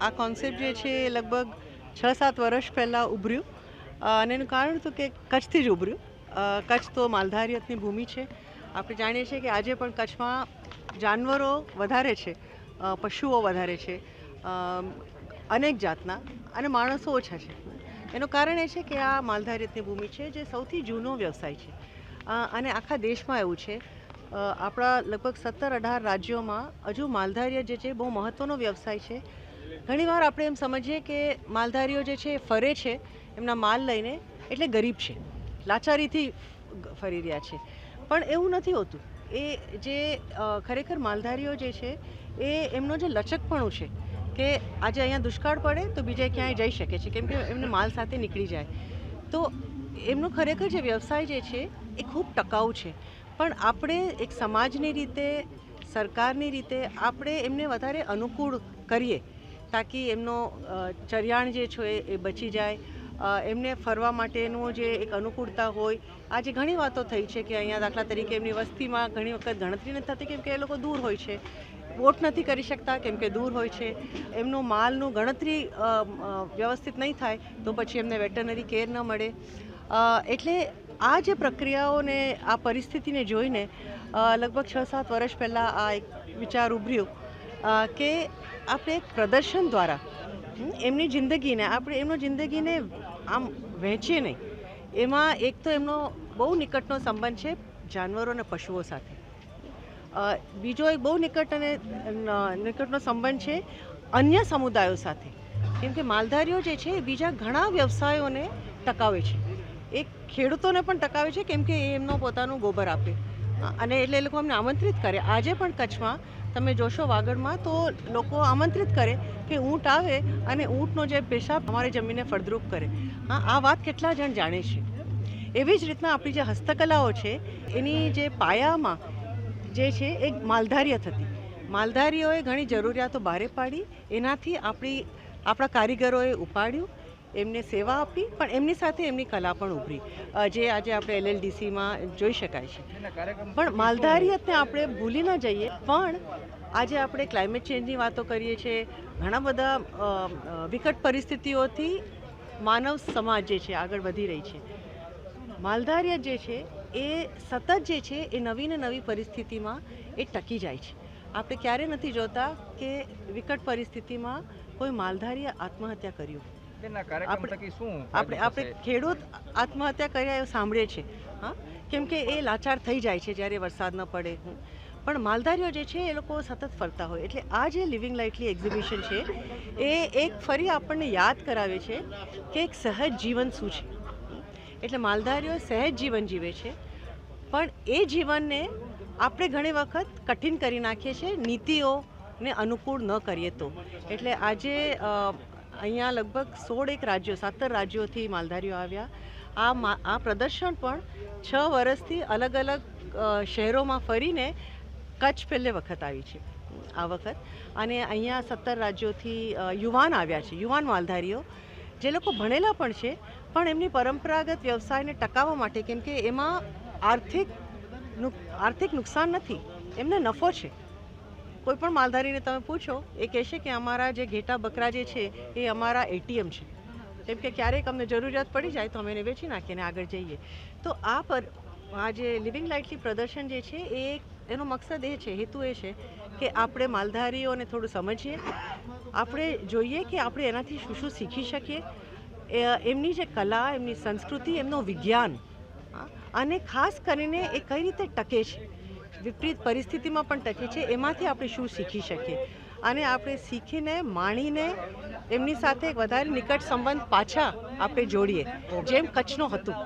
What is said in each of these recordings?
આ કોન્સેપ્ટ જે છે એ લગભગ 6-7 વર્ષ પહેલાં ઉભર્યું અને એનું કારણ હતું કે કચ્છથી જ ઉભર્યું. કચ્છ તો માલધારીયતની ભૂમિ છે. આપણે જાણીએ છીએ કે આજે પણ કચ્છમાં જાનવરો વધારે છે, પશુઓ વધારે છે, અનેક જાતના, અને માણસો ઓછા છે. એનું કારણ એ છે કે આ માલધારીયતની ભૂમિ છે જે સૌથી જૂનો વ્યવસાય છે અને આખા દેશમાં એવું છે. આપણા લગભગ 17-18 રાજ્યોમાં હજુ માલધારીય જે છે બહુ મહત્ત્વનો વ્યવસાય છે. ઘણીવાર આપણે એમ સમજીએ કે માલધારીઓ જે છે એ ફરે છે એમના માલ લઈને એટલે ગરીબ છે, લાચારીથી ફરી રહ્યા છે, પણ એવું નથી હોતું. એ જે ખરેખર માલધારીઓ જે છે એ એમનો જે લચકપણું છે કે આજે અહીંયા દુષ્કાળ પડે તો બીજે ક્યાંય જઈ શકે છે કેમ કે એમને માલ સાથે નીકળી જાય. તો એમનો ખરેખર જે વ્યવસાય જે છે એ ખૂબ ટકાઉ છે. પણ આપણે એક સમાજની રીતે, સરકારની રીતે આપણે એમને વધારે અનુકૂળ કરીએ તાકી એમનો ચરિયાણ જે છે એ બચી જાય, એમને ફરવા માટેનું જે એક અનુકૂળતા હોય. આજે ઘણી વાતો થઈ છે કે અહીંયા દાખલા તરીકે એમની વસ્તીમાં ઘણી વખત ગણતરી નથી થતી કેમ કે એ લોકો દૂર હોય છે, વોટ નથી કરી શકતા કેમ કે દૂર હોય છે, એમનું માલનું ગણતરી વ્યવસ્થિત નહીં થાય તો પછી એમને વેટરનરી કેર ન મળે. એટલે આ જે પ્રક્રિયાઓને, આ પરિસ્થિતિને જોઈને લગભગ 6-7 વર્ષ પહેલાં આ એક વિચાર ઉભર્યું કે આપણે એક પ્રદર્શન દ્વારા એમની જિંદગીને, આપણે એમનો જિંદગીને આમ વહેંચીએ નહીં. એમાં એક તો એમનો બહુ નિકટનો સંબંધ છે જાનવરો અને પશુઓ સાથે. બીજો એક બહુ નિકટનો સંબંધ છે અન્ય સમુદાયો સાથે, કેમ કે માલધારીઓ જે છે એ બીજા ઘણા વ્યવસાયોને ટકાવે છે. એ ખેડૂતોને પણ ટકાવે છે કેમ કે એ એમનો પોતાનું ગોબર આપે અને એટલે એ લોકો અમને આમંત્રિત કરે. આજે પણ કચ્છમાં તમે જોશો વાગડમાં તો લોકો આમંત્રિત કરે કે ઊંટ આવે અને ઊંટનો જે પેશાબ અમારી જમીનને ફળદ્રુપ કરે. આ વાત કેટલા જણ જાણે છે. એવી જ રીતના આપણી જે હસ્તકલાઓ છે એની જે પાયામાં જે છે એ માલધારીયત હતી. માલધારીઓએ ઘણી જરૂરિયાતો બહાર પાડી, એનાથી આપણા કારીગરોએ ઉપાડ્યું, એમને સેવા આપી, પણ એમની સાથે એમની કલા પણ ઉભરી જે આજે આપણે LLDCમાં જોઈ શકાય છે. પણ માલધારીયતને આપણે ભૂલી ન જઈએ. પણ આજે આપણે ક્લાઇમેટ ચેન્જની વાતો કરીએ છીએ, ઘણા બધા વિકટ પરિસ્થિતિઓથી માનવ સમાજ જે છે આગળ વધી રહી છે. માલધારીયત જે છે એ સતત જે છે એ નવી ને નવી પરિસ્થિતિમાં એ ટકી જાય છે. આપણે ક્યારે નથી જોતા કે વિકટ પરિસ્થિતિમાં કોઈ માલધારીએ આત્મહત્યા કર્યું. આપણે ખેડૂત આત્મહત્યા કર્યા એવું સાંભળીએ છીએ. કેમ કે એ લાચાર થઈ જાય છે જ્યારે વરસાદ ન પડે. પણ માલધારીઓ જે છે એ લોકો સતત ફરતા હોય. એટલે આ જે લિવિંગ લાઇટલી એક્ઝિબિશન છે એ એક ફરી આપણને યાદ કરાવે છે કે એક સહજ જીવન શું છે. એટલે માલધારીઓ સહજ જીવન જીવે છે, પણ એ જીવનને આપણે ઘણી વખત કઠિન કરી નાખીએ છીએ નીતિઓને અનુકૂળ ન કરીએ તો. એટલે આજે અહીંયા લગભગ 16 રાજ્યો, 17 રાજ્યોથી માલધારીઓ આવ્યા. આ પ્રદર્શન પણ 6 વર્ષથી અલગ અલગ શહેરોમાં ફરીને કચ્છ પહેલી વખત આવી છે આ વખત. અને અહીંયા 17 રાજ્યોથી યુવાન આવ્યા છે, યુવાન માલધારીઓ જે લોકો ભણેલા પણ છે પણ એમની પરંપરાગત વ્યવસાયને ટકાવવા માટે, કેમ કે એમાં આર્થિક નુકસાન નથી, એમને નફો છે. કોઈ પણ માલધારીને તમે પૂછો એ કહેશે કે અમારા જે ઘેટા બકરા જે છે એ અમારા ATM છે, કેમ કે ક્યારેક અમને જરૂરિયાત પડી જાય તો અમે એને વેચી નાખીએ અને આગળ જઈએ. તો આ જે લિવિંગ લાઇટલી પ્રદર્શન જે છે એનો મકસદ એ છે, હેતુ એ છે કે આપણે માલધારીઓને થોડું સમજીએ, આપણે જોઈએ કે આપણે એનાથી શું શું શીખી શકીએ, એમની જે કલા, એમની સંસ્કૃતિ, એમનો વિજ્ઞાન, અને ખાસ કરીને એ કઈ રીતે ટકે છે, વિપરીત પરિસ્થિતિમાં પણ ટકે છે, એમાંથી આપણે શું શીખી શકીએ. અને આપણે શીખીને, માણીને એમની સાથે વધારે નિકટ સંબંધ પાછા આપણે જોડીએ, જેમ કચ્છનો હતું.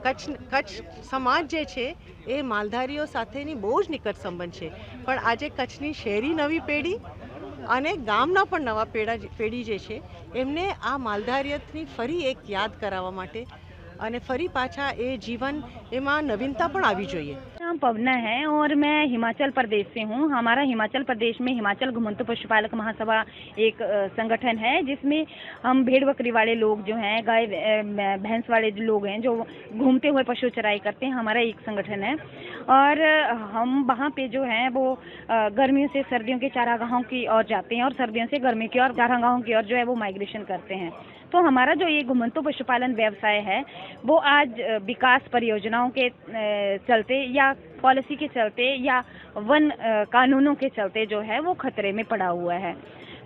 કચ્છ સમાજ જે છે એ માલધારીઓ સાથેની બહુ જ નિકટ સંબંધ છે. પણ આજે કચ્છની શહેરી નવી પેઢી અને ગામના પણ નવા પેઢી જે છે એમને આ માલધારીયતની ફરી એક યાદ કરાવવા માટે અને ફરી પાછા એ જીવન એમાં નવીનતા પણ આવી જોઈએ। नाम पवना है और मैं हिमाचल प्रदेश से हूँ। हमारा हिमाचल प्रदेश में हिमाचल घुमंतु पशुपालक महासभा एक संगठन है जिसमें हम भेड़ बकरी वाले लोग जो हैं, गाय भैंस वाले जो लोग हैं जो घूमते हुए पशु चराई करते हैं, हमारा एक संगठन है। और हम वहाँ पे जो है वो गर्मियों से सर्दियों के चारागाहों की ओर जाते हैं और सर्दियों से गर्मी की ओर चारागाहों की ओर जो है वो माइग्रेशन करते हैं। तो हमारा जो ये घुमंतु पशुपालन व्यवसाय है वो आज विकास परियोजनाओं के चलते या पॉलिसी के चलते या वन कानूनों के चलते जो है वो खतरे में पड़ा हुआ है।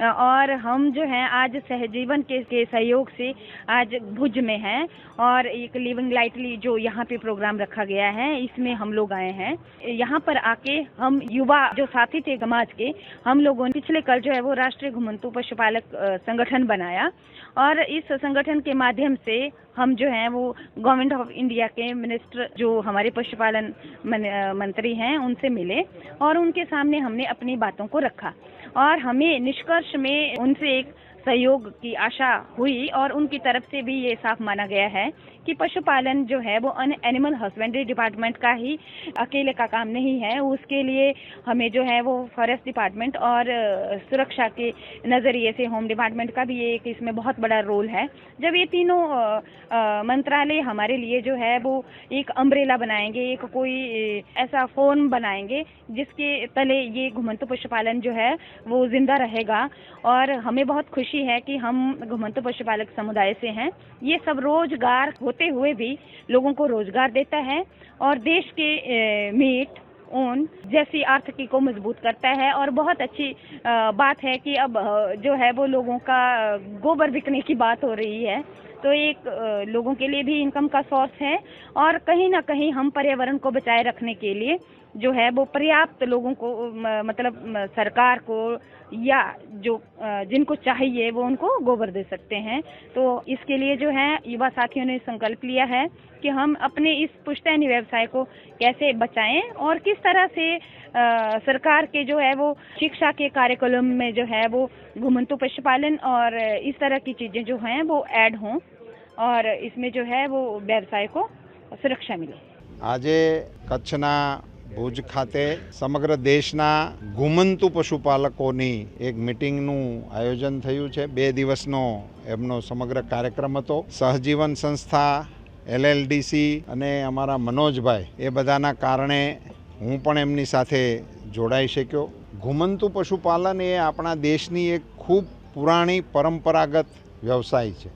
और हम जो हैं आज सहजीवन के सहयोग से आज भुज में हैं और एक लिविंग लाइटली जो यहाँ पे प्रोग्राम रखा गया है इसमें हम लोग आए हैं। यहाँ पर आके हम युवा जो साथी थे समाज के, हम लोगों ने पिछले कल जो है वो राष्ट्रीय घुमंतु पशुपालक संगठन बनाया और इस संगठन के माध्यम से हम जो हैं वो गवर्नमेंट ऑफ इंडिया के मिनिस्टर जो हमारे पशुपालन मंत्री हैं उनसे मिले और उनके सामने हमने अपनी बातों को रखा और हमें निष्कर्ष में उनसे एक सहयोग की आशा हुई और उनकी तरफ से भी ये साफ माना गया है कि पशुपालन जो है वो एनिमल हस्बेंड्री डिपार्टमेंट का ही अकेले का काम नहीं है। उसके लिए हमें जो है वो फॉरेस्ट डिपार्टमेंट और सुरक्षा के नज़रिए से होम डिपार्टमेंट का भी एक इसमें बहुत बड़ा रोल है। जब ये तीनों मंत्रालय हमारे लिए जो है वो एक अम्ब्रेला बनाएंगे, एक कोई ऐसा फोरम बनाएंगे जिसके तले ये घुमंतु पशुपालन जो है वो जिंदा रहेगा। और हमें बहुत खुशी है कि हम घुमंतु पशुपालक समुदाय से हैं। ये सब रोजगार होते हुए भी लोगों को रोजगार देता है और देश के मीट ऊन जैसी आर्थिकी को मजबूत करता है। और बहुत अच्छी बात है कि अब जो है वो लोगों का गोबर बिकने की बात हो रही है, तो एक लोगों के लिए भी इनकम का सोर्स है और कहीं ना कहीं हम पर्यावरण को बचाए रखने के लिए जो है वो पर्याप्त लोगों को मतलब सरकार को या जो जिनको चाहिए वो उनको गोबर दे सकते हैं। तो इसके लिए जो है युवा साथियों ने संकल्प लिया है कि हम अपने इस पुश्तैनी व्यवसाय को कैसे बचाएं और किस तरह से सरकार के जो है वो शिक्षा के कार्यक्रम में जो है वो घुमंतु पशुपालन और इस तरह की चीजें जो हैं वो ऐड हों और इसमें जो है वो व्यवसाय को सुरक्षा मिले। આજે કચ્છના ભુજ ખાતે સમગ્ર દેશના ઘુમંતુ પશુપાલકોની એક મીટિંગનું આયોજન થયું છે। 2 દિવસનો એમનો સમગ્ર કાર્યક્રમ હતો। સહજીવન સંસ્થા, LLDC અને અમારા મનોજભાઈ એ બધાના કારણે હું પણ એમની સાથે જોડાઈ શક્યો। ઘુમંતુ પશુપાલન એ આપણા દેશની એક ખૂબ પુરાણી પરંપરાગત વ્યવસાય છે।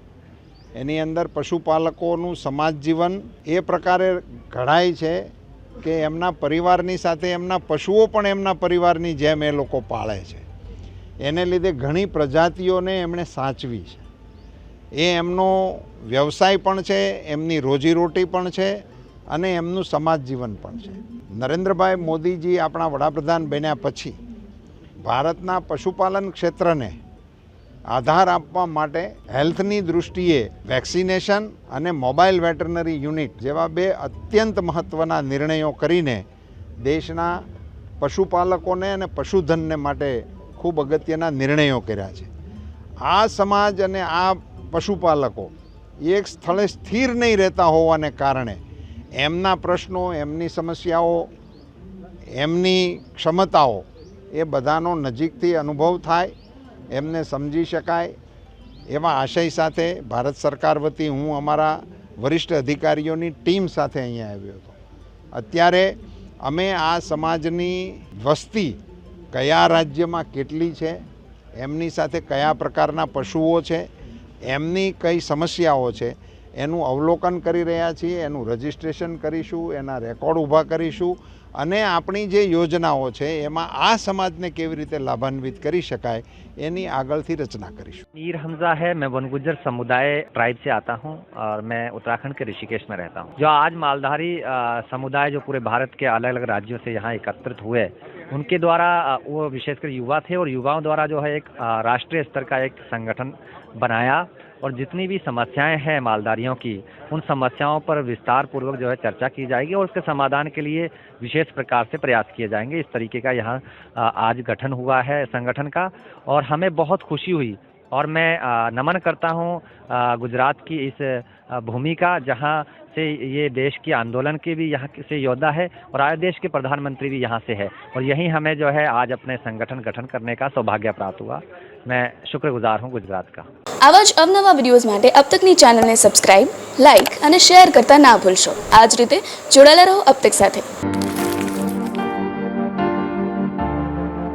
એની અંદર પશુપાલકોનું સમાજ જીવન એ પ્રકારે ઘડાય છે કે એમના પરિવારની સાથે એમના પશુઓ પણ એમના પરિવારની જેમ એ લોકો પાળે છે। એને લીધે ઘણી પ્રજાતિઓને એમણે સાચવી છે। એ એમનો વ્યવસાય પણ છે, એમની રોજીરોટી પણ છે અને એમનું સમાજ જીવન પણ છે। નરેન્દ્રભાઈ મોદીજી આપણા વડાપ્રધાન બન્યા પછી ભારતના પશુપાલન ક્ષેત્રને આધાર આપવા માટે હેલ્થની દૃષ્ટિએ વેક્સિનેશન અને મોબાઈલ વેટરનરી યુનિટ જેવા 2 અત્યંત મહત્ત્વના નિર્ણયો કરીને દેશના પશુપાલકોને અને પશુધનને માટે ખૂબ અગત્યના નિર્ણયો કર્યા છે। આ સમાજ અને આ પશુપાલકો એક સ્થળે સ્થિર નહીં રહેતા હોવાને કારણે એમના પ્રશ્નો, એમની સમસ્યાઓ, એમની ક્ષમતાઓ એ બધાનો નજીકથી અનુભવ થાય, એમને સમજી શકાય એવા આશય સાથે ભારત સરકાર વતી હું અમારા વરિષ્ઠ અધિકારીઓની ટીમ સાથે અહીંયા આવ્યો હતો। અત્યારે અમે આ સમાજની વસ્તી કયા રાજ્યમાં કેટલી છે, એમની સાથે કયા પ્રકારના પશુઓ છે, એમની કઈ સમસ્યાઓ છે એનું અવલોકન કરી રહ્યા છીએ। એનું રજિસ્ટ્રેશન કરીશું, એના રેકોર્ડ ઊભા કરીશું અને આપણી જે યોજનાઓ છે એમાં આ સમાજને કેવી રીતે લાભાન્વિત કરી શકાય એની આગળથી રચના કરીશું। मीर हमजा है, मैं वन गुज्जर समुदाय ट्राइब से आता हूं और मैं उत्तराखंड के ऋषिकेश में रहता हूं। जो आज मालधारी समुदाय जो पूरे भारत के अलग अलग राज्यों से यहाँ एकत्रित हुए, उनके द्वारा वो विशेषकर युवा थे और युवाओं द्वारा जो है एक राष्ट्रीय स्तर का एक संगठन बनाया और जितनी भी समस्याएं हैं मालधारियों की, उन समस्याओं पर विस्तार पूर्वक जो है चर्चा की जाएगी और उसके समाधान के लिए विशेष प्रकार से प्रयास किए जाएंगे। इस तरीके का यहाँ आज गठन हुआ है संगठन का और हमें बहुत खुशी हुई और मैं नमन करता हूँ गुजरात की इस भूमि का, जहाँ से ये देश की आंदोलन के भी यहाँ से योद्धा है और आज देश के प्रधानमंत्री भी यहाँ से है, और यही हमें जो है आज अपने संगठन गठन करने का सौभाग्य प्राप्त हुआ। मैं शुक्रगुजार हूँ गुजरात का। આવા જ અવનવા વિડીયોઝ માટે અબ તકની ચેનલને સબસ્ક્રાઇબ, લાઇક અને શેર કરતા ના ભૂલશો। આ જ રીતે જોડાયેલા રહો અબ તક સાથે।